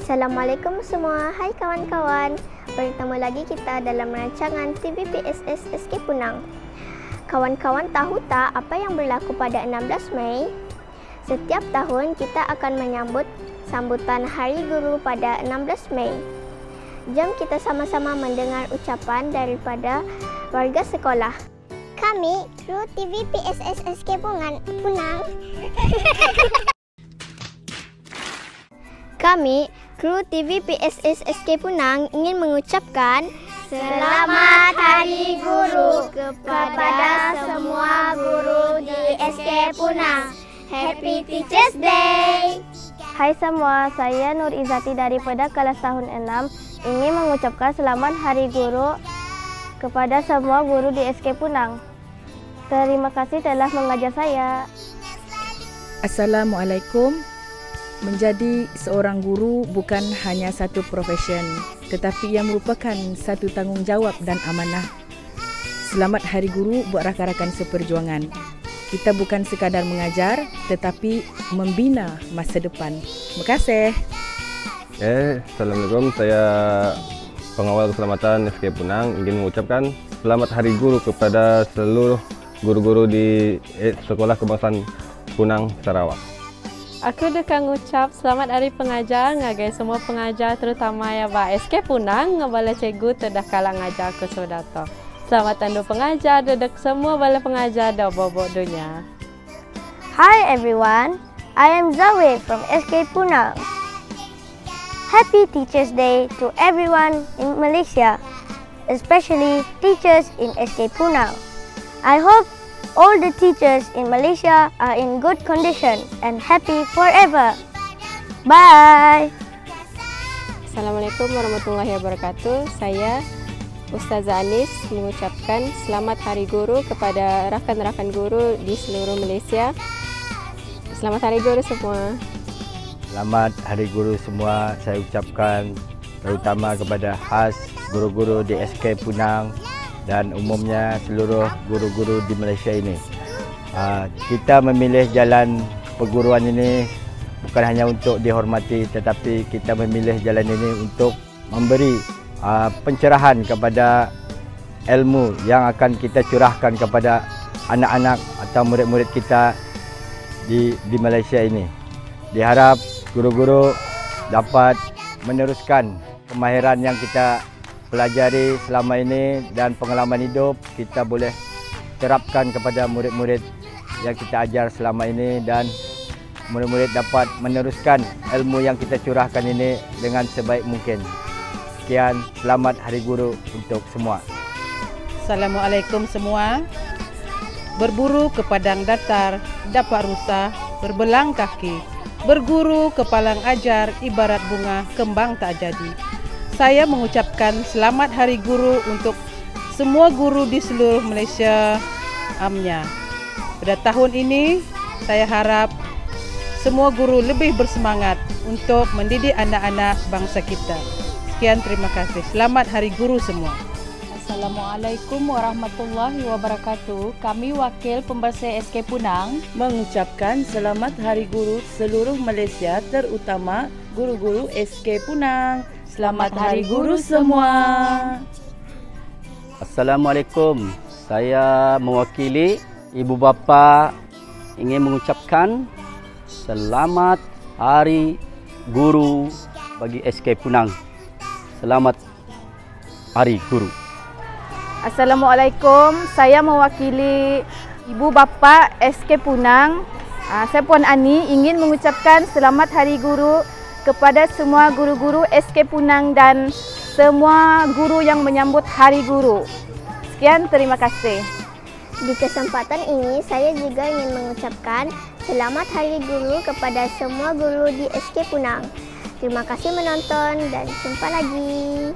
Assalamualaikum semua. Hai kawan-kawan. Bertemu lagi kita dalam rancangan TVPSS SK Punang. Kawan-kawan tahu tak apa yang berlaku pada 16 Mei? Setiap tahun kita akan menyambut sambutan Hari Guru pada 16 Mei. Jom kita sama-sama mendengar ucapan daripada warga sekolah. Kami, kru TVPSS SK Punang. Kami, kru TVPSS SK Punang ingin mengucapkan Selamat Hari Guru kepada semua guru di SK Punang. Happy Teachers Day! Hai semua, saya Nur Izati daripada kelas tahun 6 ingin mengucapkan Selamat Hari Guru kepada semua guru di SK Punang. Terima kasih telah mengajar saya. Assalamualaikum. Menjadi seorang guru bukan hanya satu profesion, tetapi ia merupakan satu tanggungjawab dan amanah. Selamat Hari Guru buat rakan-rakan seperjuangan. Kita bukan sekadar mengajar, tetapi membina masa depan. Terima kasih. Assalamualaikum. Saya pengawal keselamatan SK Punang ingin mengucapkan Selamat Hari Guru kepada seluruh guru-guru di Sekolah Kebangsaan Punang, Sarawak. Aku dekat ngucap selamat hari pengajar ngagai semua pengajar terutama ya ba SK Punang ngabala cikgu tedah kalang ngajar aku sodato. Selamat tandu pengajar dedek semua bala pengajar dah bobok dunia. Hi everyone, I am Zawe from SK Punang. Happy Teachers Day to everyone in Malaysia, especially teachers in SK Punang. I hope all the teachers in Malaysia are in good condition and happy forever. Bye. Assalamualaikum warahmatullahi wabarakatuh. Saya Ustazah Anis mengucapkan Selamat Hari Guru kepada rakan-rakan guru di seluruh Malaysia. Selamat Hari Guru semua. Selamat Hari Guru semua saya ucapkan terutama kepada khas guru-guru di SK Punang dan umumnya seluruh guru-guru di Malaysia ini. Kita memilih jalan perguruan ini bukan hanya untuk dihormati, tetapi kita memilih jalan ini untuk memberi pencerahan kepada ilmu yang akan kita curahkan kepada anak-anak atau murid-murid kita di Malaysia ini. Diharap guru-guru dapat meneruskan kemahiran yang kita pelajari selama ini dan pengalaman hidup kita boleh terapkan kepada murid-murid yang kita ajar selama ini dan murid-murid dapat meneruskan ilmu yang kita curahkan ini dengan sebaik mungkin. Sekian, selamat Hari Guru untuk semua. Assalamualaikum semua. Berburu ke padang datar, dapat rusa, berbelang kaki. Berguru ke palang ajar, ibarat bunga, kembang tak jadi. Saya mengucapkan Selamat Hari Guru untuk semua guru di seluruh Malaysia amnya. Pada tahun ini, saya harap semua guru lebih bersemangat untuk mendidik anak-anak bangsa kita. Sekian, terima kasih. Selamat Hari Guru semua. Assalamualaikum warahmatullahi wabarakatuh. Kami wakil pembersih SK Punang mengucapkan Selamat Hari Guru seluruh Malaysia terutama guru-guru SK Punang. Selamat Hari Guru semua. Assalamualaikum. Saya mewakili ibu bapa ingin mengucapkan Selamat Hari Guru bagi SK Punang. Selamat Hari Guru. Assalamualaikum. Saya mewakili ibu bapa SK Punang. Saya Puan Ani ingin mengucapkan Selamat Hari Guru kepada semua guru-guru SK Punang dan semua guru yang menyambut Hari Guru. Sekian, terima kasih. Di kesempatan ini, saya juga ingin mengucapkan Selamat Hari Guru kepada semua guru di SK Punang. Terima kasih menonton dan jumpa lagi.